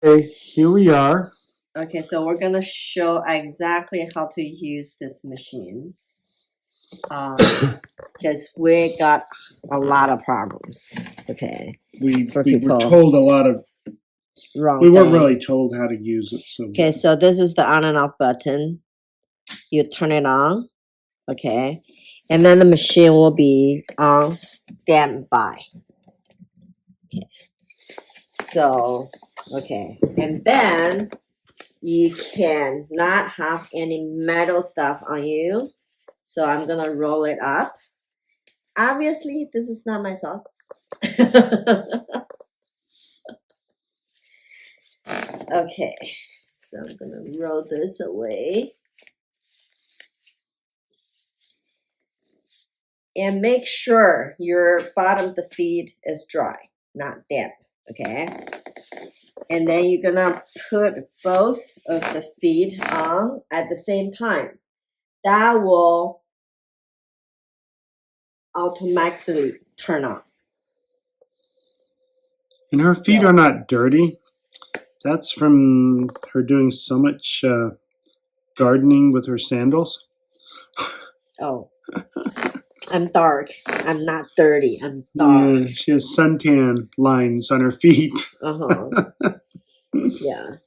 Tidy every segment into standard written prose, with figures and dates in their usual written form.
Okay, here we are. Okay, so we're gonna show exactly how to use this machine because we got a lot of problems. Okay, We for were people. told a lot of, Wrong we weren't thing. really told how to use it. So Okay, so this is the on and off button. You turn it on, okay, and then the machine will be on standby. Okay, so okay, and then you can not have any metal stuff on you. So I'm gonna roll it up. Obviously, this is not my socks. Okay, so I'm gonna roll this away. And make sure your bottom of the feet is dry, not damp, okay? And then you're gonna put both of the feet on at the same time. That will automatically turn on. And her feet are not dirty. That's from her doing so much gardening with her sandals. Oh, I'm dark. I'm not dirty. I'm dark. Yeah, she has suntan lines on her feet. Yeah.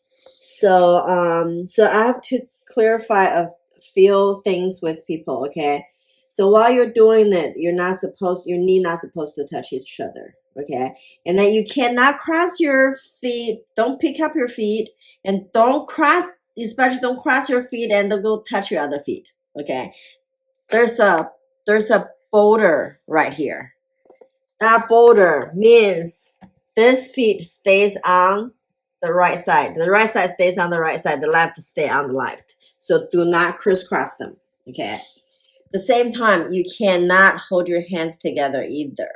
So so I have to clarify a few things with people, okay? So while you're doing it, you're not supposed to touch each other, okay? And then you cannot cross your feet. Don't pick up your feet, and especially don't cross your feet and don't go touch your other feet, okay? There's a boulder right here. That boulder means this feet stays on the right side. The right side stays on the right side. The left stay on the left. So do not crisscross them, okay? At the same time, you cannot hold your hands together either,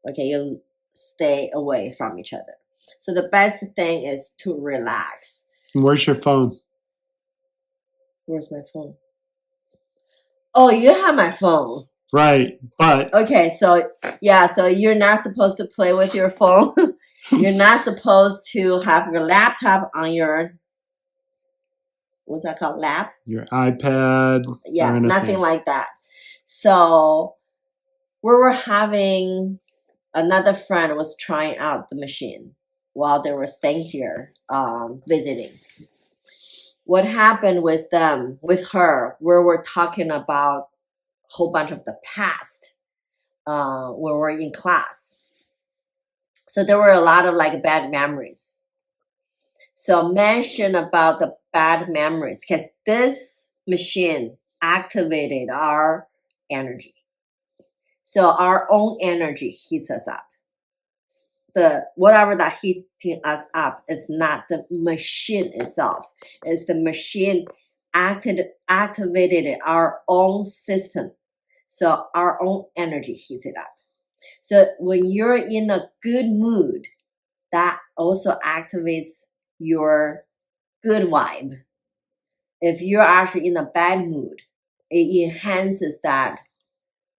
okay? You stay away from each other. So the best thing is to relax. Where's your phone? Where's my phone? Oh, you have my phone. Right, but... Okay, so yeah, so you're not supposed to play with your phone. You're not supposed to have your laptop on your, what's that called, lap? Your iPad. Yeah, nothing like that. So we were having, another friend was trying out the machine while they were staying here, visiting. What happened with them, with her, we were talking about a whole bunch of the past when we were in class. So there were a lot of like bad memories. So mention about the bad memories because this machine activated our energy. So our own energy heats us up. Whatever that heating us up is not the machine itself. It's the machine activated our own system. So our own energy heats it up. So when you're in a good mood, that also activates your good vibe. If you're actually in a bad mood, it enhances that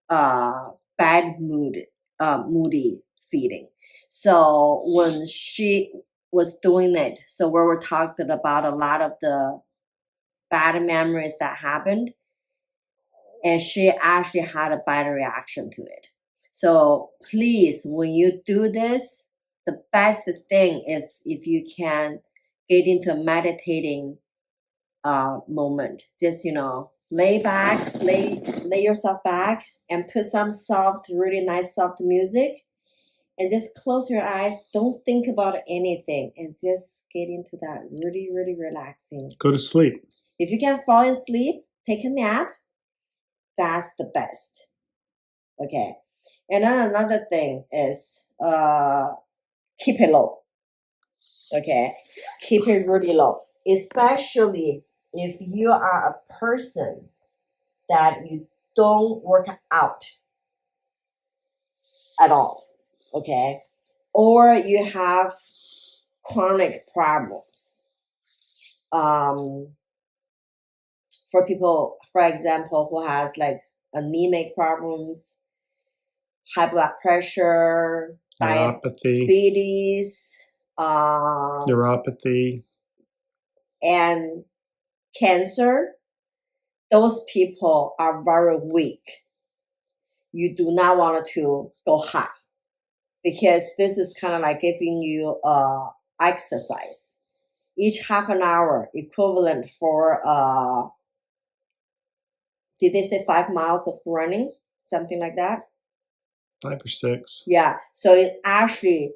bad mood, moody feeling. So when she was doing it, so we were talking about a lot of the bad memories that happened, and she actually had a bad reaction to it. So please, when you do this, the best thing is if you can get into a meditating moment. Just, lay back, lay yourself back and put some soft, really nice soft music and just close your eyes. Don't think about anything and just get into that really, really relaxing. Go to sleep. If you can fall asleep, take a nap. That's the best. Okay. And then another thing is keep it low. Okay. Keep it really low. Especially if you are a person that you don't work out at all. Okay. Or you have chronic problems. For people, for example, who has like anemic problems, high blood pressure, diabetes, neuropathy, and cancer, those people are very weak. You do not want to go high because this is kind of like giving you exercise. Each half an hour equivalent for, did they say 5 miles of running? Something like that? 5 or 6. Yeah, so it actually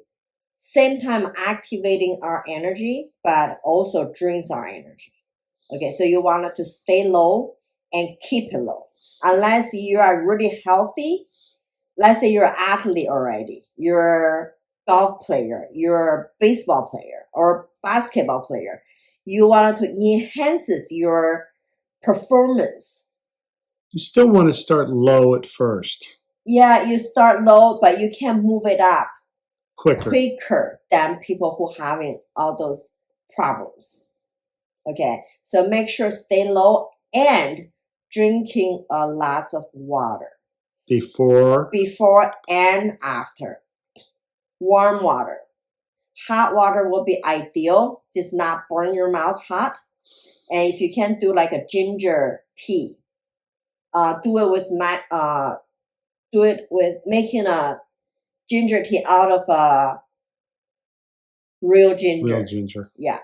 same time activating our energy, but also drains our energy. Okay, so you want it to stay low and keep it low. Unless you are really healthy, let's say you're an athlete already, you're a golf player, you're a baseball player or basketball player, you want to enhance your performance. You still want to start low at first. Yeah, you start low, but you can move it up quicker than people who having all those problems. Okay, so make sure stay low and drinking a lots of water. Before and after. Warm water. Hot water will be ideal, just not burn your mouth hot. And if you can do like a ginger tea, do it with making a ginger tea out of real ginger. Real ginger. Yeah.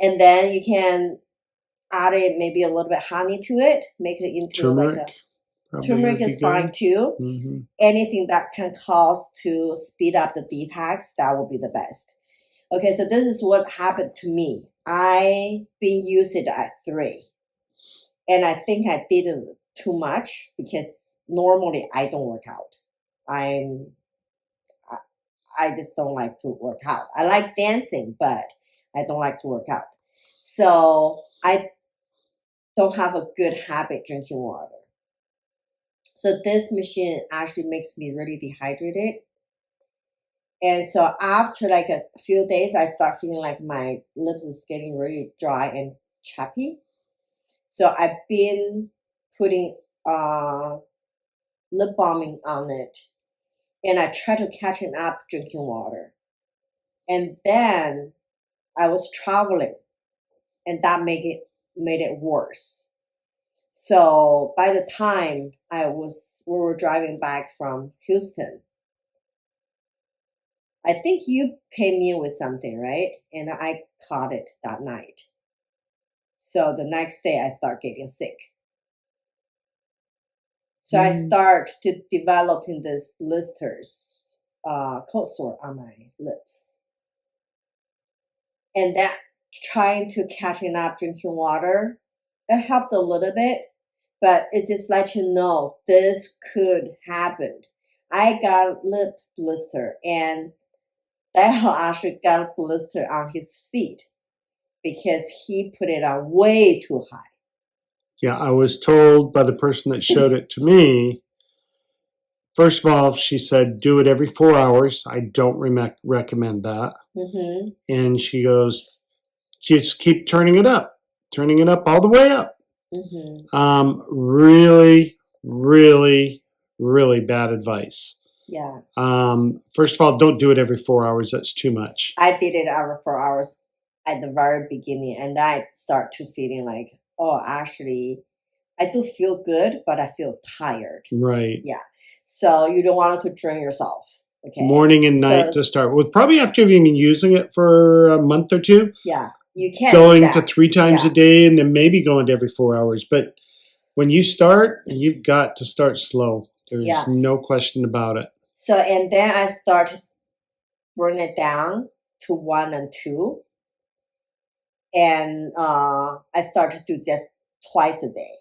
And then you can add maybe a little bit honey to it, make it into turmeric. Like a turmeric is fine too. Mm-hmm. Anything that can cause to speed up the detox, that will be the best. Okay, so this is what happened to me. I've been using it at 3. And I think I did it too much because normally I don't work out. I just don't like to work out. I like dancing, but I don't like to work out. So I don't have a good habit drinking water. So this machine actually makes me really dehydrated. And so after like a few days, I start feeling like my lips is getting really dry and chappy. So I've been putting lip balming on it. And I try to catch it up drinking water. And then I was traveling. And that made it worse. So by the time we were driving back from Houston, I think you came in with something, right? And I caught it that night. So the next day I start getting sick. So I start to developing these blisters, cold sore on my lips. And that trying to catching up drinking water, it helped a little bit, but it just let you know this could happen. I got lip blister and Dale actually got a blister on his feet because he put it on way too high. Yeah, I was told by the person that showed it to me, first of all, she said, do it every 4 hours. I don't recommend that. Mm-hmm. And she goes, just keep turning it up all the way up. Mm-hmm. Really, really, really bad advice. Yeah. First of all, don't do it every 4 hours. That's too much. I did it every 4 hours at the very beginning, and I start to feeling like, oh, actually, I do feel good, but I feel tired. Right. Yeah. So you don't want to drain yourself. Okay. Morning and night to start with. Probably after you've been using it for a month or 2. Yeah. You can going to 3 times a day and then maybe going to every 4 hours. But when you start, you've got to start slow. There's no question about it. So, and then I start to bring it down to 1 and 2. And I start to do just twice a day.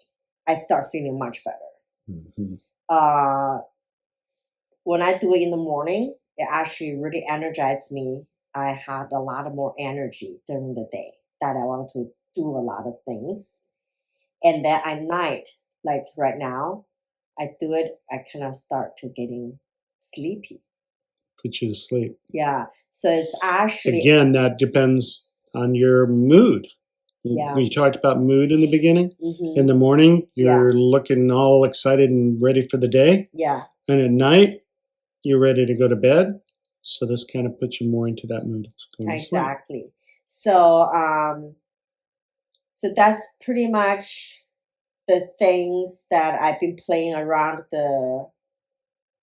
I start feeling much better. Mm-hmm. When I do it in the morning, it actually really energized me. I had a lot more energy during the day that I wanted to do a lot of things. And then at night, like right now, I do it, I kind of start to getting sleepy. Put you to sleep. Yeah. So it's actually... Again, that depends on your mood. Yeah. We talked about mood in the beginning. Mm-hmm. In the morning, you're looking all excited and ready for the day. Yeah. And at night, you're ready to go to bed. So this kind of puts you more into that mood of going to sleep. Exactly. So, so that's pretty much the things that I've been playing around the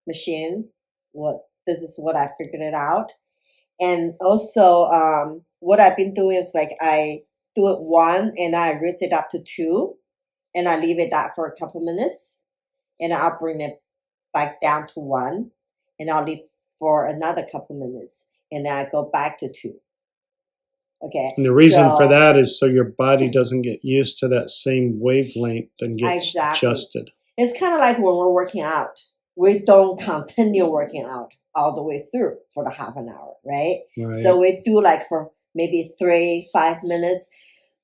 machine. This is what I figured it out. And also, what I've been doing is like I do it 1 and I raise it up to 2 and I leave it that for a couple minutes and I'll bring it back down to 1 and I'll leave for another couple minutes and then I go back to 2. Okay. And the reason for that is so your body doesn't get used to that same wavelength and gets adjusted. It's kind of like when we're working out. We don't continue working out all the way through for the half an hour, right? So we do like for maybe 3-5 minutes.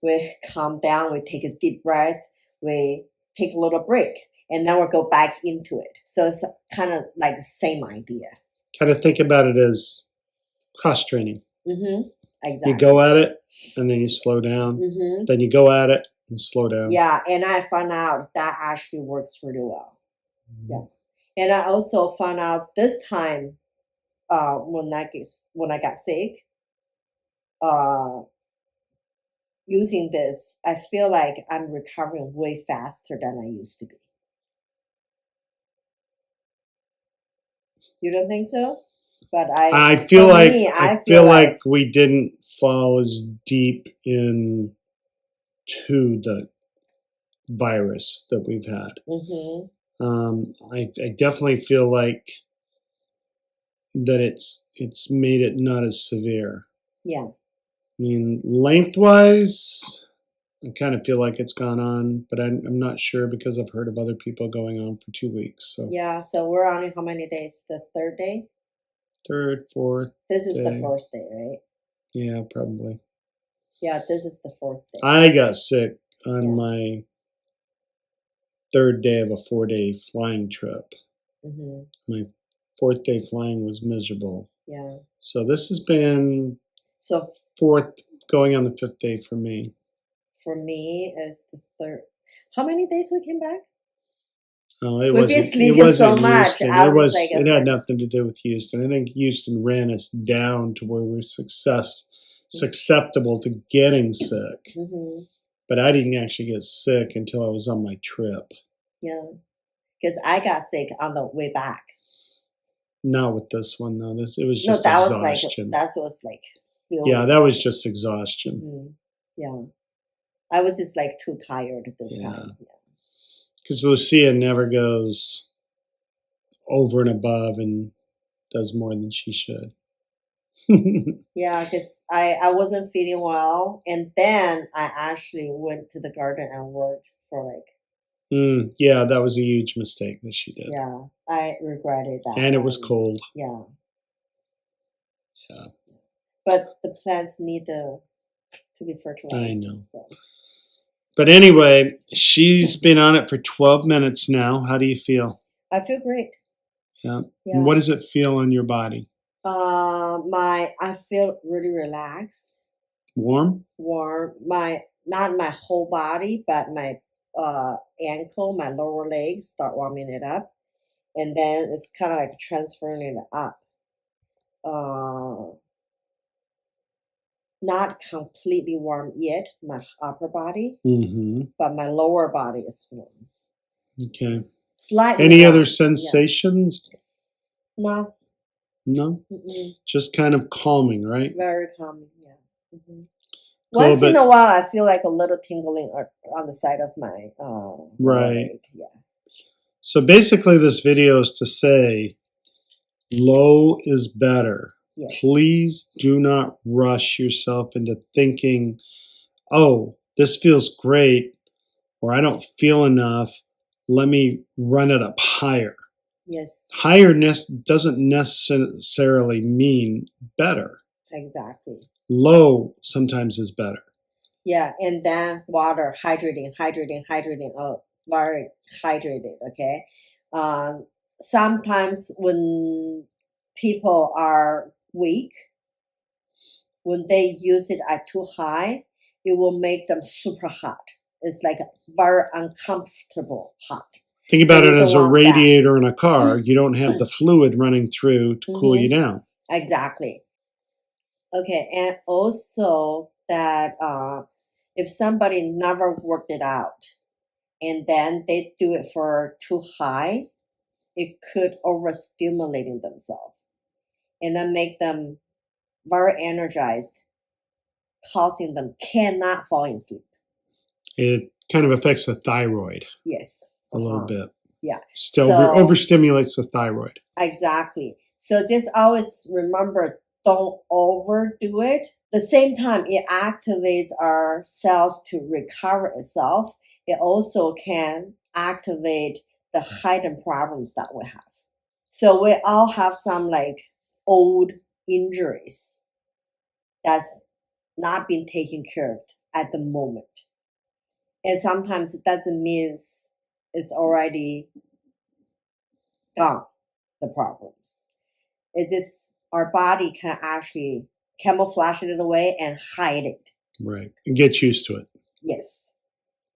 We calm down, we take a deep breath, we take a little break, and then we'll go back into it. So it's kind of like the same idea. Kind of think about it as cross training. Exactly. You go at it, and then you slow down. Then you go at it and slow down. Yeah, and I found out that actually works really well. Yeah. And I also found out this time when I got sick, using this, I feel like I'm recovering way faster than I used to be. You don't think so? But I feel like we didn't fall as deep into the virus that we've had. I definitely feel like that it's made it not as severe. Yeah. I mean, lengthwise, I kind of feel like it's gone on, but I'm not sure because I've heard of other people going on for 2 weeks. So yeah, so we're on in how many days? The 3rd day? 3rd, 4th. This is the 4th day, right? Yeah, probably. Yeah, this is the 4th day. I got sick on my 3rd day of a 4-day flying trip. My 4th day flying was miserable. Yeah. So this has been 4th, going on the 5th day for me. For me, is the 3rd. How many days we came back? Oh, We've been sleeping so much. It had nothing to do with Houston. I think Houston ran us down to where we're susceptible to getting sick. But I didn't actually get sick until I was on my trip. Yeah, because I got sick on the way back. Not with this one though. It was just exhaustion. That was like. Yeah, that was just exhaustion. Yeah, I was just like too tired this time. Yeah. Because Lucia never goes over and above and does more than she should. Yeah, because I wasn't feeling well. And then I actually went to the garden and worked for like. Yeah, that was a huge mistake that she did. Yeah, I regretted that. And it was cold. Yeah. Yeah. But the plants need to be fertilized. I know. So. But anyway, she's been on it for 12 minutes now. How do you feel? I feel great. Yeah. And what does it feel on your body? I feel really relaxed. Warm? Warm. Not my whole body, but my ankle, my lower legs start warming it up. And then it's kind of like transferring it up. Not completely warm yet, my upper body, but my lower body is warm. Okay. Slightly Any warm. other sensations? Yeah. No? Just kind of calming, right? Very calming, yeah. Once in a while, I feel like a little tingling on the side of my leg. Yeah. So basically, this video is to say, low is better. Yes. Please do not rush yourself into thinking, oh, this feels great, or I don't feel enough. Let me run it up higher. Yes. Higher doesn't necessarily mean better. Exactly. Low sometimes is better. Yeah, and then water, hydrating. Oh, very hydrated, okay? Sometimes when people are weak, when they use it at too high, it will make them super hot. It's like very uncomfortable hot. Think about it as a radiator in a car. You don't have the fluid running through to cool you down. Exactly. Okay, and also that if somebody never worked it out and then they do it for too high, it could overstimulating themselves and then make them very energized, causing them cannot fall in sleep. It kind of affects the thyroid. Yes. A little bit. Yeah. Still overstimulates the thyroid. Exactly. So just always remember, don't overdo it. At the same time, it activates our cells to recover itself. It also can activate the hidden problems that we have. So we all have some like old injuries that's not been taken care of at the moment. And sometimes it doesn't mean it's already gone, the problems. It's just our body can actually camouflage it away and hide it. Right. And get used to it. Yes.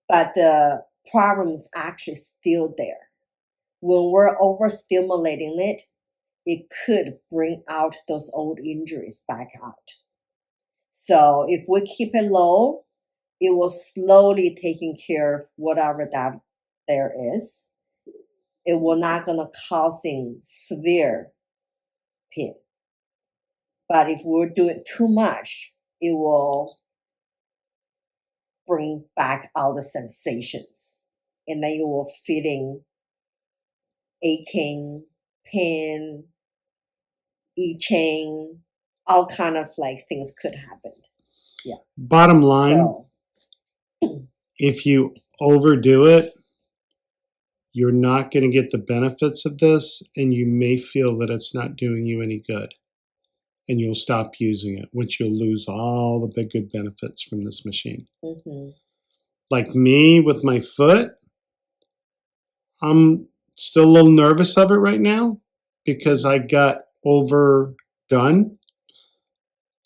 But the problem's actually still there. When we're overstimulating it, it could bring out those old injuries back out. So if we keep it low, it will slowly taking care of whatever that there is. It will not gonna causing severe pain. But if we're doing too much, it will bring back all the sensations. And then you will feeling aching, pain, itching, all kind of like things could happen. Yeah. Bottom line, if you overdo it, you're not going to get the benefits of this, and you may feel that it's not doing you any good. And you'll stop using it, which you'll lose all the big good benefits from this machine. Mm-hmm. Like me with my foot, I'm still a little nervous of it right now because I got overdone.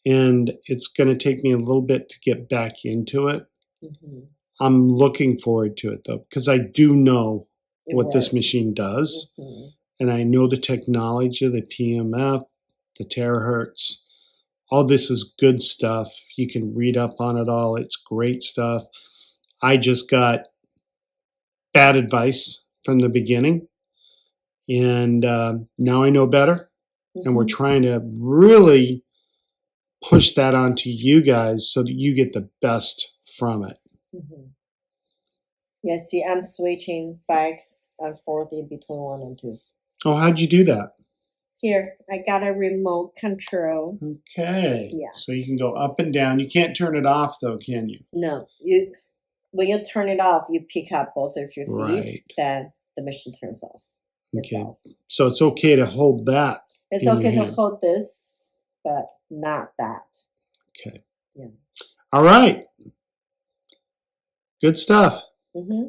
And it's going to take me a little bit to get back into it. Mm-hmm. I'm looking forward to it, though, because I do know what this machine does. Mm-hmm. And I know the technology, the TMF, the terahertz. All this is good stuff. You can read up on it all. It's great stuff. I just got bad advice from the beginning. And now I know better. Mm-hmm. And we're trying to really push that onto you guys so that you get the best from it. Mm-hmm. Yeah, see, I'm switching back and forth in between 1 and 2. Oh, how'd you do that? Here, I got a remote control. Okay. Yeah. So you can go up and down. You can't turn it off, though, can you? No. When you turn it off, you pick up both of your feet. Right. Then the machine turns off. Okay. So it's okay to hold that. It's okay to hold this, but not that. Okay. Yeah. All right. Good stuff. Mm-hmm.